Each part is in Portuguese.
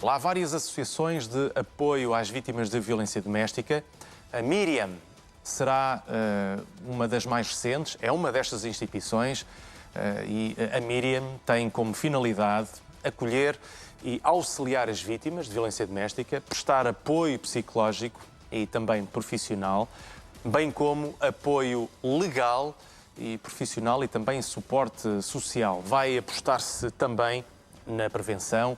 Há várias associações de apoio às vítimas de violência doméstica. A Miriam será uma das mais recentes, é uma destas instituições e a Miriam tem como finalidade acolher e auxiliar as vítimas de violência doméstica, prestar apoio psicológico e também profissional, bem como apoio legal e profissional e também suporte social. Vai apostar-se também na prevenção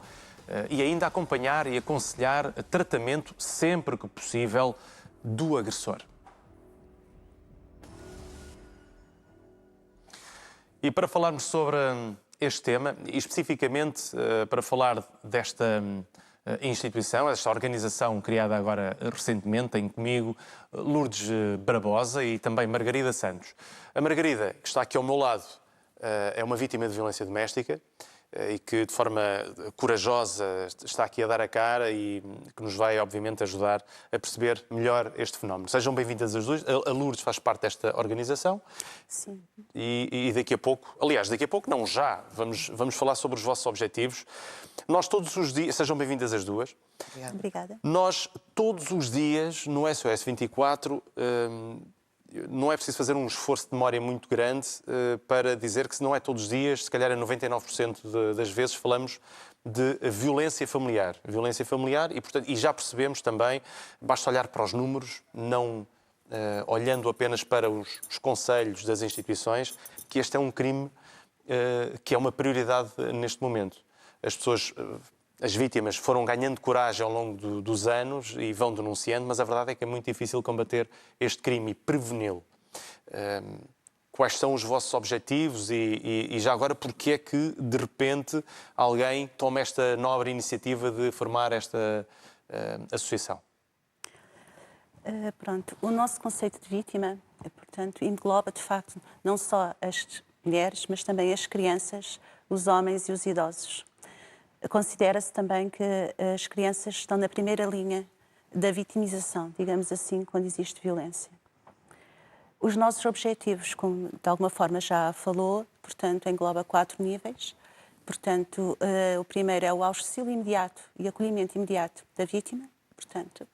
e ainda acompanhar e aconselhar tratamento sempre que possível do agressor. E para falarmos sobre este tema, e especificamente para falar desta instituição, esta organização criada agora recentemente, tenho comigo Lourdes Barbosa e também Margarida Santos. A Margarida, que está aqui ao meu lado, é uma vítima de violência doméstica e que de forma corajosa está aqui a dar a cara e que nos vai, obviamente, ajudar a perceber melhor este fenómeno. Sejam bem-vindas as duas. A Lourdes faz parte desta organização. Sim. E daqui a pouco, aliás, daqui a pouco não, já, vamos falar sobre os vossos objetivos. Nós todos os dias, sejam bem-vindas as duas. Obrigada. Nós todos os dias, no SOS 24, não é preciso fazer um esforço de memória muito grande para dizer que se não é todos os dias, se calhar é 99% das vezes falamos de violência familiar. Violência familiar e, portanto, e já percebemos também, basta olhar para os números, não olhando apenas para os conselhos das instituições, que este é um crime que é uma prioridade neste momento. As pessoas... As vítimas foram ganhando coragem ao longo dos anos e vão denunciando, mas a verdade é que é muito difícil combater este crime e preveni-lo. Quais são os vossos objetivos e já agora porquê é que, de repente, alguém toma esta nobre iniciativa de formar esta associação? Pronto, o nosso conceito de vítima, portanto, engloba, de facto, não só as mulheres, mas também as crianças, os homens e os idosos. Considera-se também que as crianças estão na primeira linha da vitimização, digamos assim, quando existe violência. Os nossos objetivos, como de alguma forma já falou, portanto, engloba 4 níveis. Portanto, o primeiro é o auxílio imediato e acolhimento imediato da vítima. Portanto,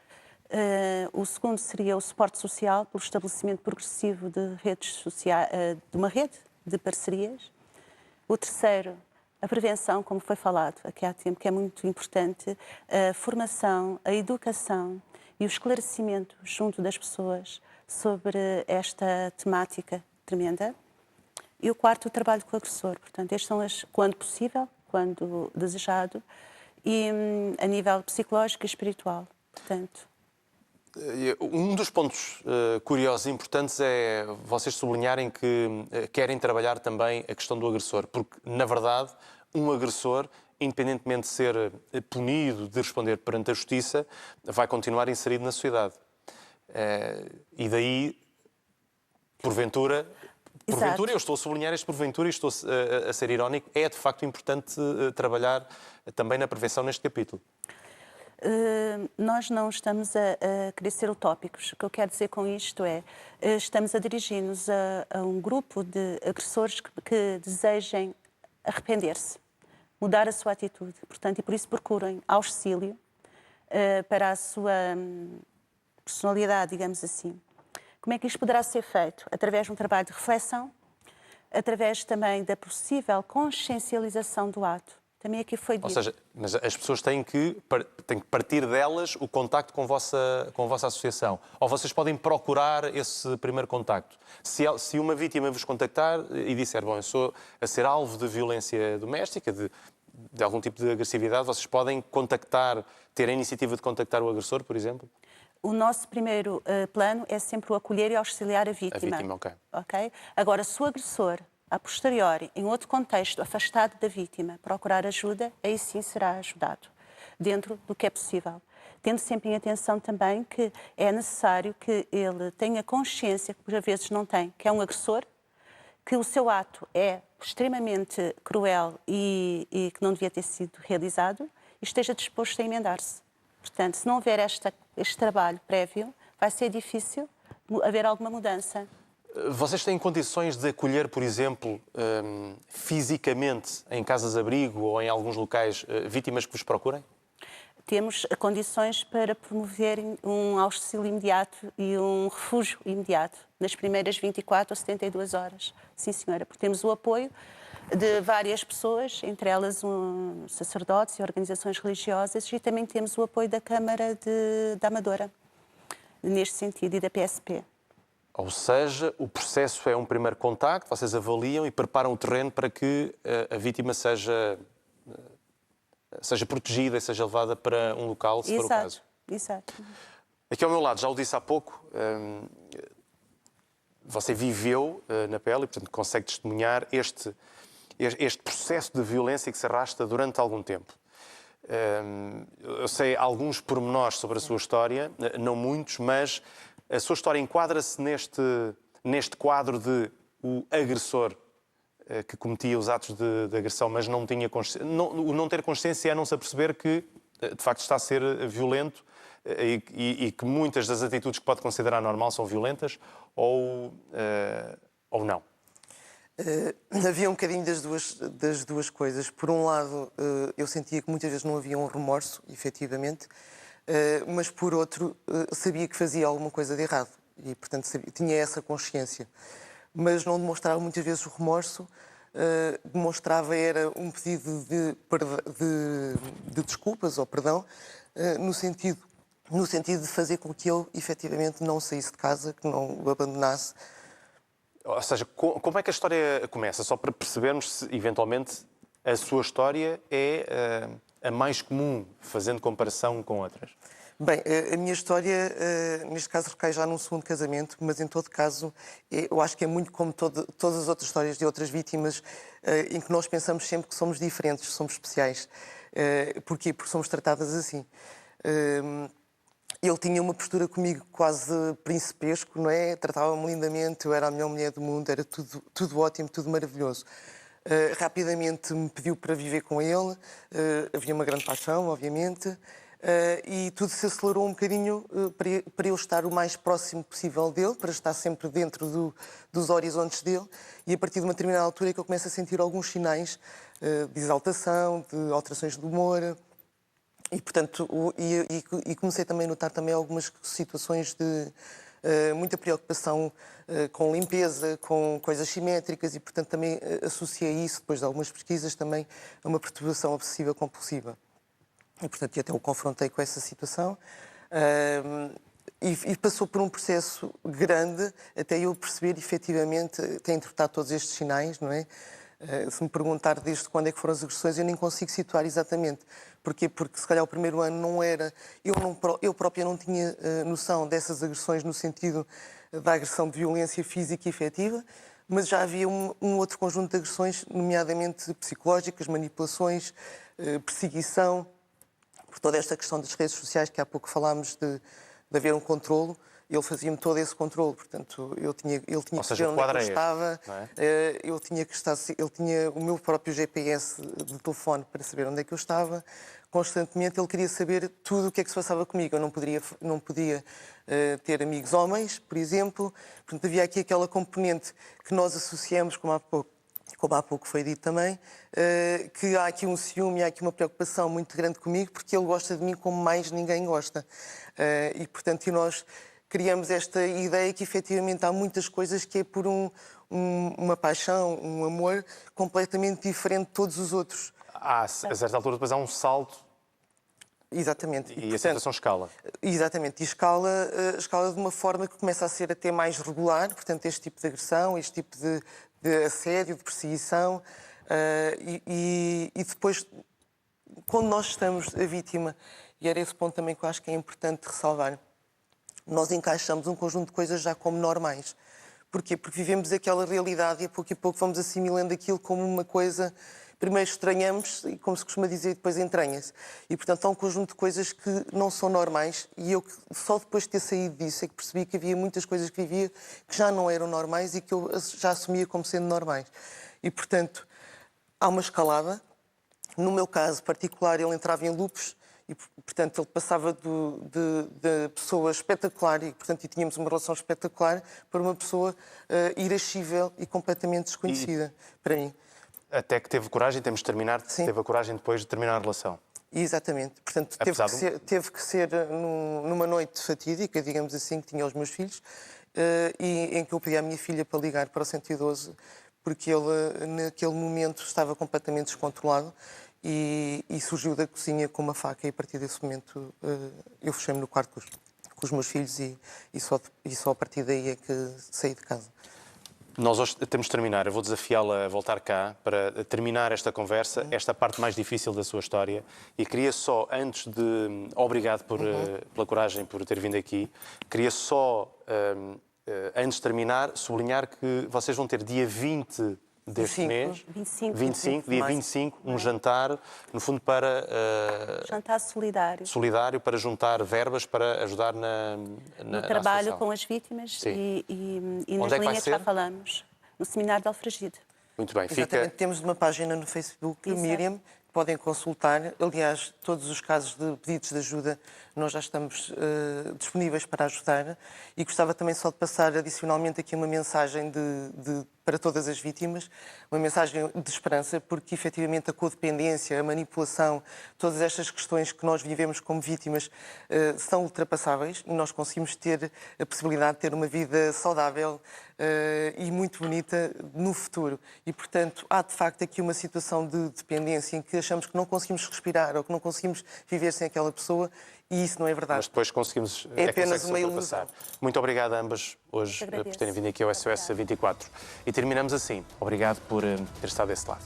o segundo seria o suporte social pelo estabelecimento progressivo de redes sociais, de uma rede de parcerias. O terceiro, a prevenção, como foi falado aqui há tempo, que é muito importante, a formação, a educação e o esclarecimento junto das pessoas sobre esta temática tremenda. E o quarto, o trabalho com o agressor. Portanto, estes são quando possível, quando desejado, e a nível psicológico e espiritual. Portanto... Um dos pontos curiosos e importantes é vocês sublinharem que querem trabalhar também a questão do agressor, porque, na verdade, um agressor, independentemente de ser punido, de responder perante a justiça, vai continuar inserido na sociedade. E daí, porventura, eu estou a sublinhar este porventura e estou a ser irónico, é de facto importante trabalhar também na prevenção neste capítulo. Nós não estamos a querer ser utópicos. O que eu quero dizer com isto é, estamos a dirigir-nos a um grupo de agressores que desejem arrepender-se, mudar a sua atitude. Portanto, e por isso procurem auxílio para a sua personalidade, digamos assim. Como é que isto poderá ser feito? Através de um trabalho de reflexão, através também da possível consciencialização do ato. Também aqui foi dito. Ou seja, mas as pessoas têm que partir delas o contacto com a vossa associação. Ou vocês podem procurar esse primeiro contacto. Se uma vítima vos contactar e disser, bom, eu sou a ser alvo de violência doméstica, de algum tipo de agressividade, vocês podem ter a iniciativa de contactar o agressor, por exemplo? O nosso primeiro plano é sempre o acolher e auxiliar a vítima. A vítima, ok. Ok? Agora, se o agressor, a posteriori, em outro contexto, afastado da vítima, procurar ajuda, aí sim será ajudado, dentro do que é possível. Tendo sempre em atenção também que é necessário que ele tenha consciência, que por vezes não tem, que é um agressor, que o seu ato é extremamente cruel e que não devia ter sido realizado e esteja disposto a emendar-se. Portanto, se não houver este trabalho prévio, vai ser difícil haver alguma mudança. Vocês têm condições de acolher, por exemplo, fisicamente, em casas-abrigo ou em alguns locais, vítimas que vos procurem? temos condições para promover um auxílio imediato e um refúgio imediato nas primeiras 24 ou 72 horas. Sim, senhora, porque temos o apoio de várias pessoas, entre elas sacerdotes e organizações religiosas, e também temos o apoio da Câmara da Amadora, neste sentido, e da PSP. Ou seja, o processo é um primeiro contacto, vocês avaliam e preparam o terreno para que a vítima seja protegida e seja levada para um local, se for o caso. Exato. Aqui ao meu lado, já o disse há pouco, você viveu na pele e, portanto, consegue testemunhar este processo de violência que se arrasta durante algum tempo. Eu sei alguns pormenores sobre a sua história, não muitos, mas a sua história enquadra-se neste quadro de o agressor que cometia os atos de agressão, mas não tinha consciência. O não ter consciência é não se aperceber que, de facto, está a ser violento e que muitas das atitudes que pode considerar normal são violentas ou não. Havia um bocadinho das duas coisas. Por um lado, eu sentia que muitas vezes não havia um remorso, efetivamente, mas por outro, sabia que fazia alguma coisa de errado e, portanto, tinha essa consciência. Mas não demonstrava muitas vezes o remorso, demonstrava era um pedido de desculpas ou perdão, no sentido de fazer com que ele, efetivamente, não saísse de casa, que não o abandonasse. Ou seja, como é que a história começa? Só para percebermos se, eventualmente, a sua história é a mais comum, fazendo comparação com outras. Bem, a minha história, neste caso, recai já num segundo casamento, mas, em todo caso, eu acho que é muito como todas as outras histórias de outras vítimas, em que nós pensamos sempre que somos diferentes, somos especiais. Porquê? Porque somos tratadas assim. Ele tinha uma postura comigo quase principesco, não é? Tratava-me lindamente, eu era a melhor mulher do mundo, era tudo ótimo, tudo maravilhoso. Rapidamente me pediu para viver com ele, havia uma grande paixão, obviamente, e tudo se acelerou um bocadinho para eu estar o mais próximo possível dele, para estar sempre dentro dos horizontes dele, e a partir de uma determinada altura é que eu começo a sentir alguns sinais de exaltação, de alterações de humor. E, portanto, comecei também a notar também algumas situações de muita preocupação com limpeza, com coisas simétricas e, portanto, também associei isso, depois de algumas pesquisas, também a uma perturbação obsessiva compulsiva. E, portanto, até o confrontei com essa situação. E passou por um processo grande até eu perceber, efetivamente, até interpretar todos estes sinais, não é? Se me perguntar desde quando é que foram as agressões, eu nem consigo situar exatamente. Porquê? Porque se calhar o primeiro ano não era... Eu própria não tinha noção dessas agressões no sentido da agressão de violência física e efetiva, mas já havia um outro conjunto de agressões, nomeadamente psicológicas, manipulações, perseguição, por toda esta questão das redes sociais, que há pouco falámos de haver um controlo. Ele fazia-me todo esse controle, portanto, ele tinha que saber onde é que eu estava, ele tinha o meu próprio GPS de telefone para saber onde é que eu estava, constantemente ele queria saber tudo o que é que se passava comigo. Eu não podia ter amigos homens, por exemplo, portanto, havia aqui aquela componente que nós associamos, como há pouco foi dito também, que há aqui um ciúme, há aqui uma preocupação muito grande comigo, porque ele gosta de mim como mais ninguém gosta. E, portanto, nós criamos esta ideia que, efetivamente, há muitas coisas que é por uma paixão, um amor completamente diferente de todos os outros. A certa altura, depois há um salto. Exatamente. E a situação escala. Exatamente. E escala de uma forma que começa a ser até mais regular, portanto, este tipo de agressão, este tipo de assédio, de perseguição. E depois, quando nós estamos a vítima, e era esse ponto também que eu acho que é importante ressalvar, nós encaixamos um conjunto de coisas já como normais. Porquê? Porque vivemos aquela realidade e a pouco vamos assimilando aquilo como uma coisa... Primeiro estranhamos, e como se costuma dizer, depois entranha-se. E, portanto, há um conjunto de coisas que não são normais e eu, só depois de ter saído disso, é que percebi que havia muitas coisas que vivia que já não eram normais e que eu já assumia como sendo normais. E, portanto, há uma escalada. No meu caso particular, ele entrava em loopes e, portanto, ele passava de pessoa espetacular e, portanto, tínhamos uma relação espetacular para uma pessoa irascível e completamente desconhecida para mim. Até que teve coragem, temos de terminar, Sim. teve a coragem depois de terminar a relação. Exatamente. Portanto, teve que ser numa noite fatídica, digamos assim, que tinha os meus filhos, e em que eu pedi à minha filha para ligar para o 112, porque ele, naquele momento, estava completamente descontrolado e surgiu da cozinha com uma faca e, a partir desse momento, eu fechei-me no quarto com os meus filhos e só a partir daí é que saí de casa. Nós hoje temos de terminar. Eu vou desafiá-la a voltar cá para terminar esta conversa, esta parte mais difícil da sua história. E queria só, antes de... Obrigado pela coragem, por ter vindo aqui. Queria só, antes de terminar, sublinhar que vocês vão ter dia 20 deste mês, 25, dia 25, um jantar, no fundo para... jantar solidário. Solidário, para juntar verbas para ajudar no trabalho com as vítimas e nas linhas que já falamos, no Seminário de Alfragide. Muito bem. Exatamente. Temos uma página no Facebook, Miriam, que podem consultar. Aliás, todos os casos de pedidos de ajuda, nós já estamos disponíveis para ajudar. E gostava também só de passar adicionalmente aqui uma mensagem para todas as vítimas, uma mensagem de esperança, porque efetivamente a codependência, a manipulação, todas estas questões que nós vivemos como vítimas são ultrapassáveis e nós conseguimos ter a possibilidade de ter uma vida saudável e muito bonita no futuro. E, portanto, há de facto aqui uma situação de dependência em que achamos que não conseguimos respirar ou que não conseguimos viver sem aquela pessoa. E isso não é verdade. Mas depois conseguimos... É apenas uma ilusão. Muito obrigado a ambas hoje por terem vindo aqui ao SOS 24. E terminamos assim. Obrigado por ter estado desse lado.